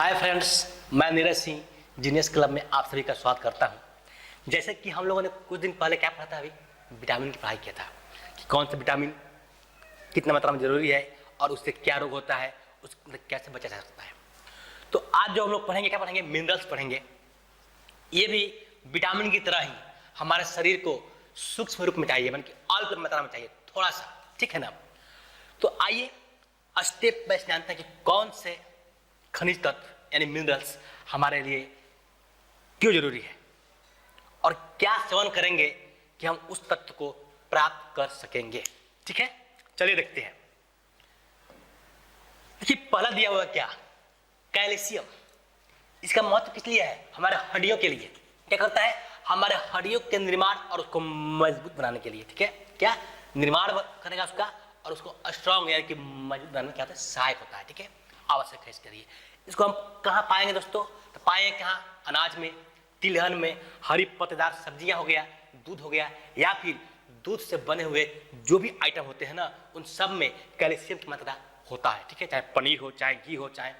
Hi friends, मैं Neeraj Singh genius club में आप सभी का स्वागत करता हूं। जैसे कि हम लोगों ने कुछ दिन पहले क्या पढ़ा था, अभी विटामिन की पढ़ाई किया था कि कौन सा विटामिन कितना मात्रा में जरूरी है और उससे क्या रोग होता है, उससे कैसे बचा जा सकता है। तो आज जो हम लोग पढ़ेंगे, क्या पढ़ेंगे? मिनरल्स पढ़ेंगे। ये भी विटामिन की तरह ही हमारे शरीर को सूक्ष्म रूप में चाहिए, बल्कि अल्प मात्रा में चाहिए, थोड़ा सा, ठीक है ना। तो आइए स्टेप बाय स्टेप जानते हैं कि कौन से खनिज तत्व यानी मिनरल्स हमारे लिए क्यों जरूरी है और क्या सेवन करेंगे कि हम उस तत्व को प्राप्त कर सकेंगे। ठीक है, चलिए देखते हैं। देखिए, पहला दिया हुआ क्या? कैल्शियम। इसका महत्व किस लिए है? हमारे हड्डियों के लिए। क्या करता है? हमारे हड्डियों के निर्माण और उसको मजबूत बनाने के लिए। ठीक है, क्या निर्माण करेगा उसका और उसको स्ट्रॉन्ग यानी कि मजबूत बनाने में क्या होता है? सहायक होता है। ठीक है, आवश्यक है इसके लिए। इसको हम कहाँ पाएंगे दोस्तों? तो पाएंगे कहाँ? अनाज में, तिलहन में, हरी पत्तेदार सब्जियां हो गया, दूध हो गया, या फिर दूध से बने हुए जो भी आइटम होते हैं ना, उन सब में कैल्शियम की मात्रा होता है। ठीक है, चाहे पनीर हो, चाहे घी हो, चाहे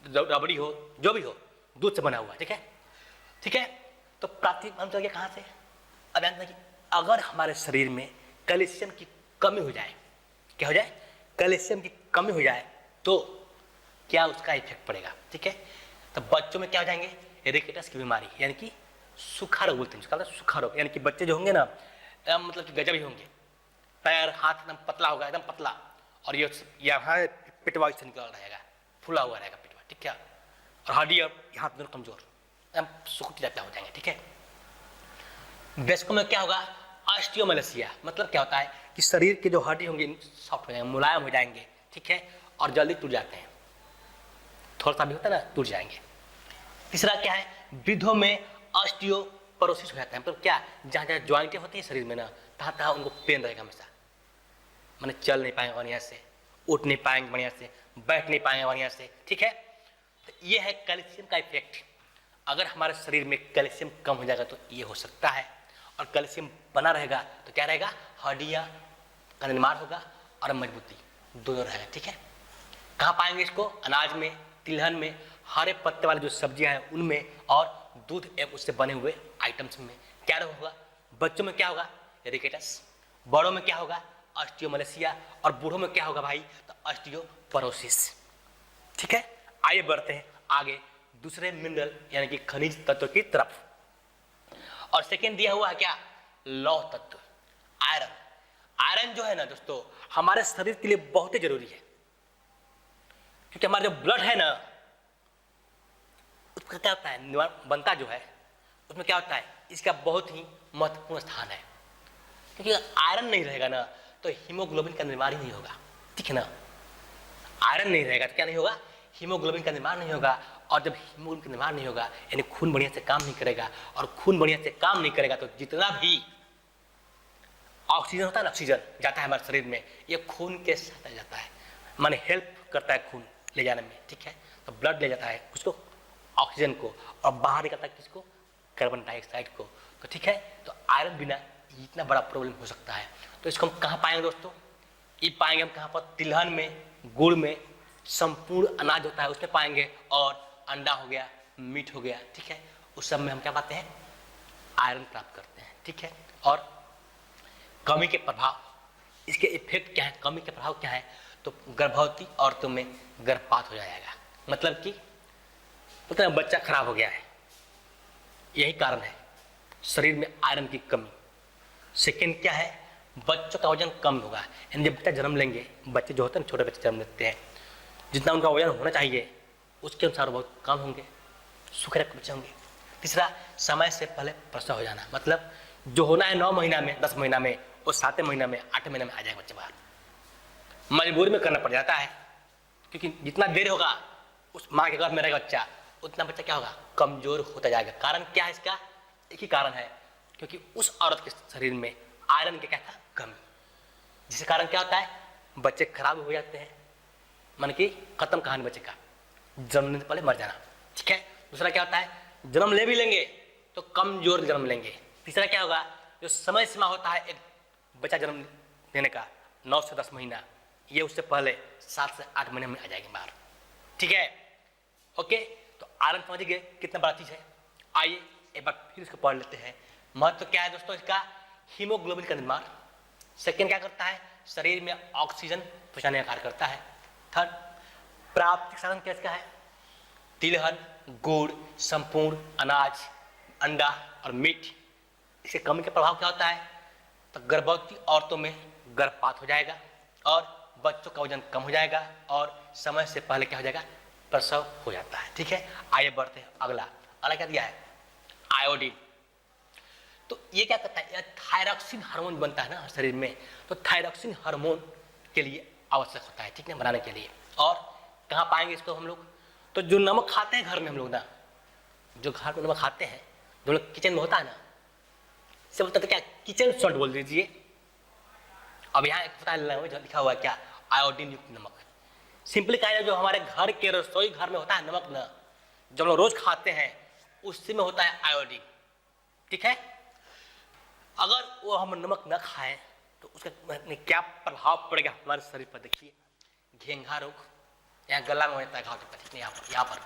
रबड़ी हो, जो भी हो, दूध से बना हुआ। ठीक है, ठीक है। तो प्राथमिक हम चल गया कहाँ से? अब जानते हैं कि अगर हमारे शरीर में कैल्शियम की कमी हो जाए, क्या हो जाए? कैल्शियम की कमी हो जाए तो क्या उसका इफेक्ट पड़ेगा? ठीक है, तो बच्चों में क्या हो जाएंगे? रिकेटस की बीमारी यानी कि सूखा रोग बोलते हैं उसका, सूखा रोग यानी कि बच्चे जो होंगे ना, मतलब कि गजब ही होंगे। पैर हाथ एकदम पतला होगा, एकदम पतला, और ये यहाँ पिटवा से निकल रहेगा, फूला हुआ रहेगा पिटवा। ठीक है, और हड्डी और हाथ दोनों कमजोर, एकदम सुखती जाता हो जाएंगे। ठीक है, वयस्कों में क्या होगा? ऑस्टियोमैलेसिया। मतलब क्या होता है कि शरीर के जो हड्डी होंगे सॉफ्ट हो जाएंगे, मुलायम हो जाएंगे। ठीक है, और जल्दी टूट जाते हैं, थोड़ा सा भी होता है ना, टूट जाएंगे। तीसरा क्या है? वृद्धों में ऑस्टियोपोरोसिस हो जाता है। मतलब क्या? जहाँ जहाँ ज्वाइंटें होती है शरीर में ना, तहाँ तहाँ उनको पेन रहेगा हमेशा, माने चल नहीं पाएंगे बढ़िया से, उठ नहीं पाएंगे बढ़िया से, बैठ नहीं पाएंगे बढ़िया से। ठीक है, तो ये है कैल्शियम का इफेक्ट। अगर हमारे शरीर में कैल्शियम कम हो जाएगा तो ये हो सकता है, और कैल्शियम बना रहेगा तो क्या रहेगा? हड्डियाँ का निर्माण होगा और मजबूती दोनों रहेगा। ठीक है, कहाँ पाएंगे इसको? अनाज में, तिलहन में, हरे पत्ते वाले जो सब्जियां हैं उनमें, और दूध एवं उससे बने हुए आइटम्स में। क्या होगा? बच्चों में क्या होगा? रिकेटस। बड़ों में क्या होगा? ऑस्टियोमैलेसिया। और बूढ़ों में क्या होगा भाई? तो ऑस्टियोपोरोसिस। ठीक है, आइए बढ़ते हैं आगे दूसरे मिनरल यानी कि खनिज तत्व की तरफ। और सेकेंड दिया हुआ है क्या? लौह तत्व, आयरन। आयरन जो है ना दोस्तों, हमारे शरीर के लिए बहुत ही जरूरी है, क्योंकि हमारा जो ब्लड है ना, उसका क्या होता है, बनता जो है उसमें क्या होता है, इसका बहुत ही महत्वपूर्ण स्थान है। क्योंकि आयरन नहीं रहेगा ना तो हीमोग्लोबिन का निर्माण ही नहीं होगा। ठीक है ना, आयरन नहीं रहेगा तो क्या नहीं होगा? हीमोग्लोबिन का निर्माण नहीं होगा, और जब हीमोग्लोबिन का निर्माण नहीं होगा यानी खून बढ़िया से काम नहीं करेगा, और खून बढ़िया से काम नहीं करेगा तो जितना भी ऑक्सीजन होता है ना, ऑक्सीजन जाता है हमारे शरीर में, ये खून के साथ जाता है, माने हेल्प करता है खून ले जाने में। ठीक है, तो ब्लड ले जाता है उसको, ऑक्सीजन को, और बाहर निकलता है किसको? कार्बन डाइऑक्साइड को। तो ठीक है, तो आयरन बिना इतना बड़ा प्रॉब्लम हो सकता है। तो इसको हम कहाँ पाएंगे दोस्तों? ये पाएंगे हम कहाँ पर? तिलहन में, गुड़ में, संपूर्ण अनाज होता है उसमें पाएंगे, और अंडा हो गया, मीट हो गया। ठीक है, उस सब में हम क्या पाते हैं? आयरन प्राप्त करते हैं। ठीक है, और कमी के प्रभाव, इसके इफेक्ट क्या है? कमी के प्रभाव क्या है? तो गर्भवती औरतों में गर्भपात हो जाएगा। मतलब कि बच्चा खराब हो गया है, यही कारण है शरीर में आयरन की कमी। सेकेंड क्या है? बच्चों का वजन कम होगा, यानी जब बच्चा जन्म लेंगे, बच्चे जो होते हैं छोटे बच्चे जन्म लेते हैं, जितना उनका वजन होना चाहिए उसके अनुसार बहुत कम होंगे, सूखे रक्त बच्चे होंगे। तीसरा, समय से पहले प्रसव हो जाना। मतलब जो होना है 9 महीना में, 10 महीना में, वो 7 महीना में, 8 महीना में आ जाएगा बच्चे बाहर। मजबूरी में करना पड़ जाता है, क्योंकि जितना देर होगा उस माँ के गर्भ में रहेगा बच्चा, उतना बच्चा क्या होगा? कमजोर होता जाएगा। कारण क्या है इसका? एक ही कारण है, क्योंकि उस औरत के शरीर में आयरन की क्या था? कमी। जिसके कारण क्या होता है? बच्चे खराब हो जाते हैं, मान कि खत्म कहानी बच्चे का, जन्मने से पहले मर जाना। ठीक है, दूसरा क्या होता है? जन्म ले भी लेंगे तो कमजोर जन्म लेंगे। तीसरा क्या होगा? जो समय सीमा होता है एक बच्चा जन्म देने का, 9 से 10 महीना, ये उससे पहले 7 से 8 महीने में आ जाएंगे बाहर। ठीक है, ओके, तो आयरन समझ गए कितना बड़ा चीज है। आइए एक बार फिर इसको पढ़ लेते हैं। महत्व क्या है दोस्तों इसका? हीमोग्लोबिन का निर्माण। सेकेंड क्या करता है? शरीर में ऑक्सीजन पहुंचाने का कार्य करता है। थर्ड, प्राप्तिक साधन क्या इसका है? तिलहन, गुड़, संपूर्ण अनाज, अंडा और मीट। इसके कमी का प्रभाव क्या होता है? तो गर्भवती औरतों में गर्भपात हो जाएगा और बच्चों का वजन कम हो जाएगा और समय से पहले क्या हो जाएगा? प्रसव हो जाता है। ठीक है, आइए बढ़ते हैं। अगला क्या दिया है? आयोडीन। तो ये क्या करता है? थायरॉक्सिन हार्मोन बनता है ना शरीर में, तो थायरॉक्सिन हार्मोन के लिए आवश्यक होता है, ठीक है, बनाने के लिए। और कहाँ पाएंगे इसको हम लोग? तो जो नमक खाते हैं घर में हम लोग ना, जो घर में नमक खाते हैं, जो लोग किचन में होता है ना, इसे बोलते हैं क्या? किचन सॉल्ट बोल दीजिए। अब यहाँ एक पता लिखा हुआ है क्या? आयोडीन युक्त नमक। सिंपली कहा जाए जो हमारे घर के रसोई घर में होता है नमक ना, जब लोग रोज खाते हैं उससे में होता है आयोडीन। ठीक है, अगर वो हम नमक न खाएं तो उसका क्या प्रभाव पड़ेगा हमारे शरीर पर? देखिए, घेंघा रोग, यहाँ गला में हो जाता है घाव, यहाँ पर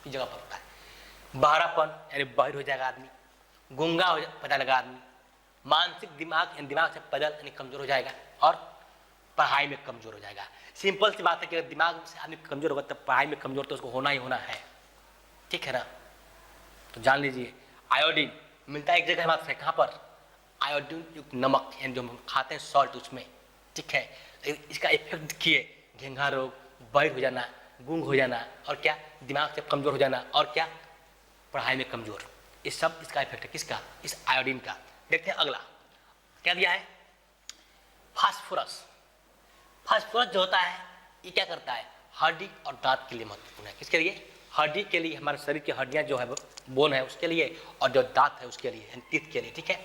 इस जगह पर होता है। बहरापन यानी बहिर हो जाएगा आदमी, गूंगा हो पता लगा आदमी, मानसिक दिमाग से पैदल यानी कमजोर हो जाएगा और पढ़ाई में कमजोर हो जाएगा। सिंपल सी बात है कि अगर दिमाग से आदमी कमजोर होगा तब पढ़ाई में कमजोर तो उसको होना ही होना है। ठीक है ना, तो जान लीजिए आयोडीन मिलता है एक जगह हमारे, कहाँ पर? आयोडीन युक्त नमक यानी जो हम खाते हैं सॉल्ट उसमें। ठीक है, इसका इफेक्ट देखिए, घेंघा रोग, बहिर हो जाना, गूंग हो जाना और क्या? दिमाग से कमजोर हो जाना और क्या? पढ़ाई में कमजोर। ये सब इसका इफेक्ट है। किसका? इस आयोडीन का। देखते हैं अगला क्या दिया है? फास्फोरस। फास्फोरस जो होता है ये क्या करता है? हड्डी और दांत के लिए महत्वपूर्ण है। किसके लिए? हड्डी के लिए, हमारे शरीर की हड्डियां जो है बोन है उसके लिए, और जो दांत है उसके लिए, टीथ के लिए। ठीक है,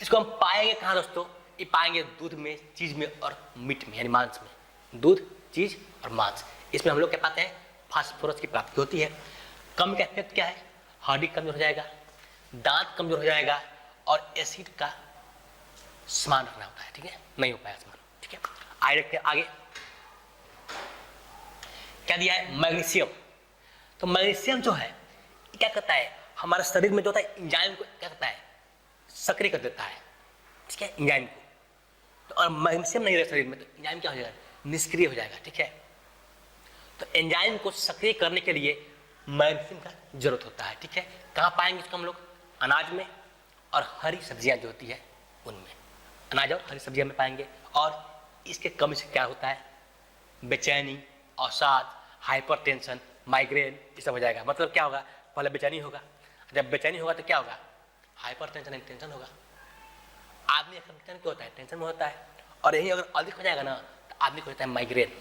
इसको हम पाएंगे कहाँ दोस्तों? ये पाएंगे दूध में, चीज में और मीट में यानी मांस में। दूध, चीज और मांस, इसमें हम लोग क्या पाते हैं? फास्फोरस की प्राप्ति होती है। कम का इफेक्ट क्या है? हड्डी कमजोर हो जाएगा, दांत कमजोर हो जाएगा और एसिड का समान रखना होता है। ठीक है, नहीं हो पाएगा समान। ठीक है, आगे देखते हैं आगे क्या दिया है? मैग्नीशियम। तो मैग्नीशियम जो है क्या करता है? हमारे शरीर में जो होता है एंजाइम को क्या करता है? सक्रिय कर देता है। ठीक है, एंजाइम को। तो और मैग्नीशियम नहीं रहे शरीर में तो एंजाइम क्या हो जाएगा? निष्क्रिय हो जाएगा। ठीक है, तो एंजाइम को सक्रिय करने के लिए मैग्नीशियम का जरूरत होता है। ठीक है, कहाँ पाएंगे इसको हम लोग? अनाज में और हरी सब्जियां जो होती है उनमें। अनाज और हरी सब्जियां में पाएंगे। और इसके कमी से क्या होता है? बेचैनी, अवसाद, हाइपरटेंशन, माइग्रेन, ये सब हो जाएगा। मतलब क्या होगा? पहले बेचैनी होगा, जब बेचैनी होगा तो क्या होगा? हाइपरटेंशन, टेंशन होगा। आदमी टेंशन क्यों होता है? टेंशन में होता है। और यही अगर अधिक हो जाएगा ना तो आदमी को होता है माइग्रेन।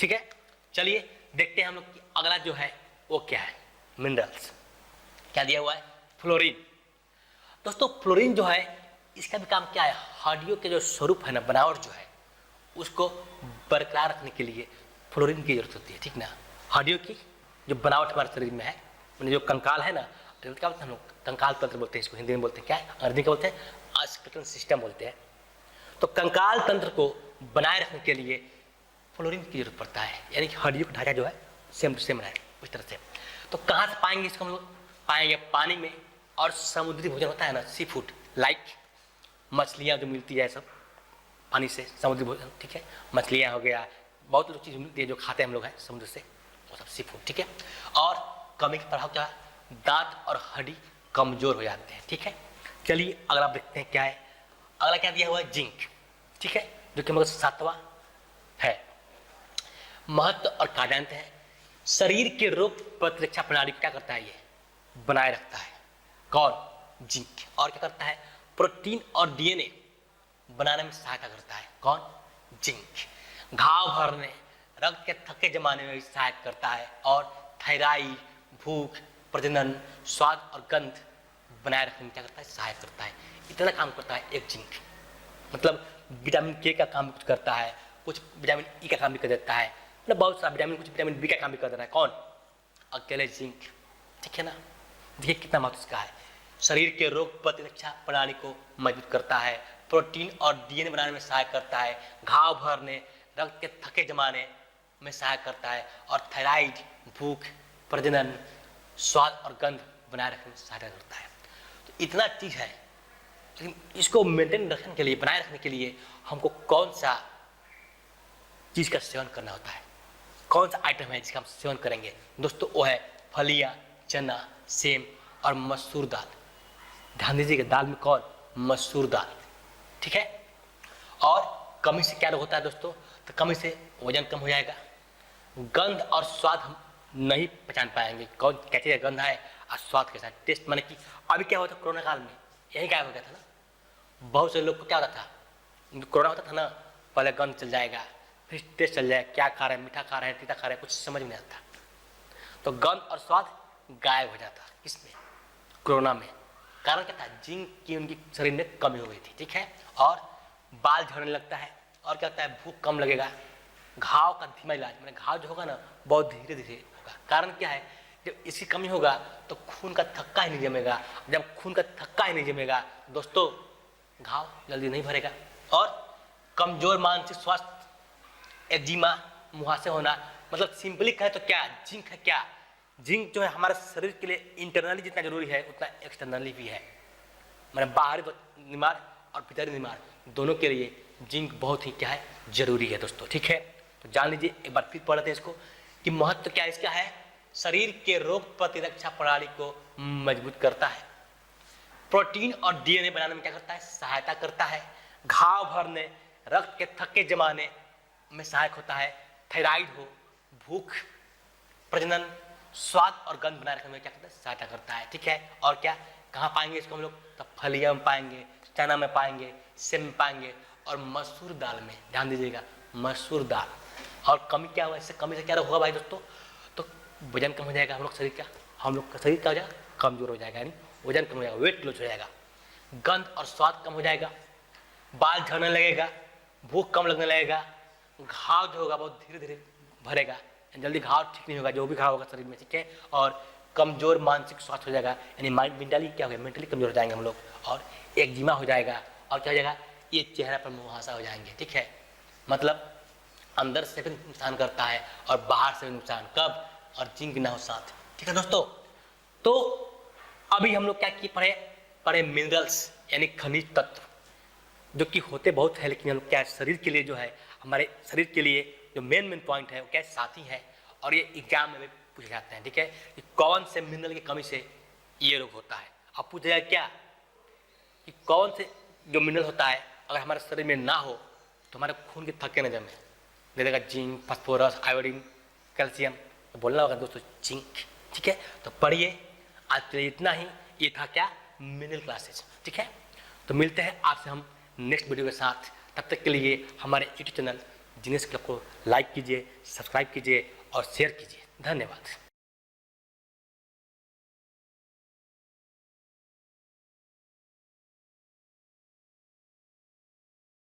ठीक है, चलिए देखते हैं हम लोग कि अगला जो है वो क्या है? मिनरल्स। क्या दिया हुआ है? फ्लोरीन। दोस्तों फ्लोरीन जो है इसका भी काम क्या है? हड्डियों के जो स्वरूप है ना, बनावट जो है उसको बरकरार रखने के लिए फ्लोरीन की जरूरत होती है। ठीक ना, हड्डियों की जो बनावट हमारे शरीर में है, जो कंकाल है ना, क्या बोलते हैं हम लोग? कंकाल तंत्र बोलते हैं इसको, हिंदी में बोलते हैं क्या है? अंग्रेजी में बोलते हैं स्केलेटल सिस्टम बोलते हैं। तो कंकाल तंत्र को बनाए रखने के लिए फ्लोरीन की जरूरत पड़ता है, यानी कि हड्डियों का ढांचा जो है सेम टू सेम रहे उस तरह से। तो कहाँ से पाएंगे इसको हम लोग? पाएंगे पानी में, और समुद्री भोजन होता है ना, सी फूड, लाइक मछलियाँ जो मिलती है सब पानी से, समुद्री भोजन। ठीक है, मछलियाँ हो गया, बहुत लोग चीज़ मिलती है जो खाते हैं हम लोग हैं समुद्र से, वो सब सी फूड। ठीक है, और कमी का प्रभाव क्या है? दांत और हड्डी कमजोर हो जाते हैं। ठीक है, चलिए अगला देखते हैं क्या है। अगला क्या दिया हुआ है? जिंक। ठीक है, जो कि मतलब 7वां है। महत्व और कार्यान्त है। शरीर के रोग प्रतिरक्षा प्रणाली क्या करता है? ये बनाए रखता है। कौन? जिंक। और क्या करता है? प्रोटीन और डीएनए बनाने में सहायता करता है। कौन? जिंक। घाव भरने, रक्त के थक्के जमाने में भी सहायता करता है। और थायराइड, भूख, प्रजनन, स्वाद और गंध बनाए रखने में क्या करता है? सहायता करता है। इतना काम करता है एक जिंक। मतलब विटामिन के का काम कुछ करता है, कुछ विटामिन ई का काम भी कर देता है, मतलब बहुत सारा विटामिन, कुछ विटामिन बी का काम भी कर देता है। कौन? अकेले जिंक। ठीक है ना, देखिए कितना महत्व इसका है। शरीर के रोग प्रतिरक्षा प्रणाली को मजबूत करता है, प्रोटीन और डीएनए बनाने में सहायता करता है, घाव भरने, रक्त के थके जमाने में सहायता करता है, और थायराइड, भूख, प्रजनन, स्वाद और गंध बनाए रखने में सहायता करता है। तो इतना चीज़ है, लेकिन इसको मेंटेन रखने के लिए, बनाए रखने के लिए हमको कौन सा चीज़ का सेवन करना होता है, कौन सा आइटम है जिसका हम सेवन करेंगे दोस्तों? वो है फलियाँ, चना, सेम और मसूर दाल। ध्यान दीजिएगा, दाल में कौन? मसूर दाल, ठीक है। और कमी से क्या रोग होता है दोस्तों? तो कमी से वजन कम हो जाएगा, गंध और स्वाद हम नहीं पहचान पाएंगे, कौन कैसे गंध है और स्वाद के साथ टेस्ट, माने कि अभी क्या होता है कोरोना काल में यही गायब हो गया था ना। बहुत से लोग को क्या होता था, कोरोना होता था ना, पहले गंध चल जाएगा, फिर टेस्ट चल जाएगा, क्या खा रहे हैं, मीठा खा रहे हैं, तीता खा रहे हैं, कुछ समझ में नहीं आता। तो गंध और स्वाद गायब हो जाता इसमें, कोरोना में। कारण क्या था? जिंक की उनकी शरीर में कमी हो गई थी, ठीक है। और बाल झड़ने लगता है, और क्या होता है? भूख कम लगेगा, घाव का धीमा इलाज, मैंने घाव जो होगा ना बहुत धीरे धीरे होगा। कारण क्या है? जब इसकी कमी होगा तो खून का थक्का ही नहीं जमेगा, जब खून का थक्का ही नहीं जमेगा दोस्तों, घाव जल्दी नहीं भरेगा। और कमजोर मानसिक स्वास्थ्य, एक्जिमा, मुहासे होना, मतलब सिंपली कहे तो क्या, जिंक है क्या? जिंक जो है हमारे शरीर के लिए इंटरनली जितना जरूरी है उतना एक्सटर्नली भी है, मैंने बाहरी निमार और भीतरी निमार दोनों के लिए जिंक बहुत ही क्या है, जरूरी है दोस्तों, ठीक है। तो जान लीजिए, एक बार फिर पढ़ लेते हैं इसको कि महत्व क्या इसका है। शरीर के रोग प्रतिरक्षा प्रणाली को मजबूत करता है, प्रोटीन और डीएनए बनाने में क्या करता है? सहायता करता है, घाव भरने, रक्त के थक्के जमाने में सहायक होता है, थायराइड हो, भूख, प्रजनन, स्वाद और गंध बनाए रखने में क्या करता है? सहायता करता है, ठीक है। और क्या, कहाँ पाएंगे इसको हम लोग? तो फलिया में पाएंगे, चना में पाएंगे, सेम में पाएंगे और मसूर दाल में। ध्यान दीजिएगा, मसूर दाल। और कमी क्या हुआ? इससे कमी से क्या होगा भाई दोस्तों? तो वजन कम हो जाएगा हम लोग शरीर का, हम लोग का शरीर क्या हो जाएगा? कमजोर हो जाएगा, यानी वजन कम हो जाएगा, वेट लॉस हो जाएगा, गंध और स्वाद कम हो जाएगा, बाल झड़ने लगेगा, भूख कम लगने लगेगा, घाव जो होगा बहुत धीरे धीरे भरेगा, जल्दी घाव ठीक नहीं होगा, जो भी घाव होगा शरीर में, ठीक है। और कमजोर मानसिक स्वास्थ्य हो जाएगा, यानी मेंटली क्या होगा? मेंटली कमजोर हो जाएंगे हम लोग, और एक्जिमा हो जाएगा, और क्या हो जाएगा? ये चेहरा पर मुहासा हो जाएंगे, ठीक है। मतलब अंदर से भी नुकसान करता है और बाहर से भी नुकसान, कब? और जिंक ना हो साथ, ठीक है दोस्तों। तो अभी हम लोग क्या किए, पढ़े मिनरल्स यानी खनिज तत्व, जो कि होते बहुत है, लेकिन हम लोग क्या शरीर के लिए जो है, हमारे शरीर के लिए जो मेन पॉइंट है वो क्या साथी है, और ये एग्जाम में भी पूछे जाते हैं, ठीक है। कि कौन से मिनरल की कमी से ये रोग होता है। अब पूछा जाए क्या कि कौन से जो मिनरल होता है अगर हमारे शरीर में ना हो तो हमारे खून के थक्के न जमे, दे देगा जिंक, फास्फोरस, आयोडीन, कैल्शियम। तो बोलना होगा दोस्तों जिंक, ठीक है। तो पढ़िए, आज के लिए इतना ही। ये था क्या? मिनरल क्लासेस, ठीक है। तो मिलते हैं आपसे हम नेक्स्ट वीडियो के साथ। तब तक के लिए हमारे यूट्यूब चैनल जीनियस क्लब को लाइक कीजिए, सब्सक्राइब कीजिए और शेयर कीजिए। धन्यवाद।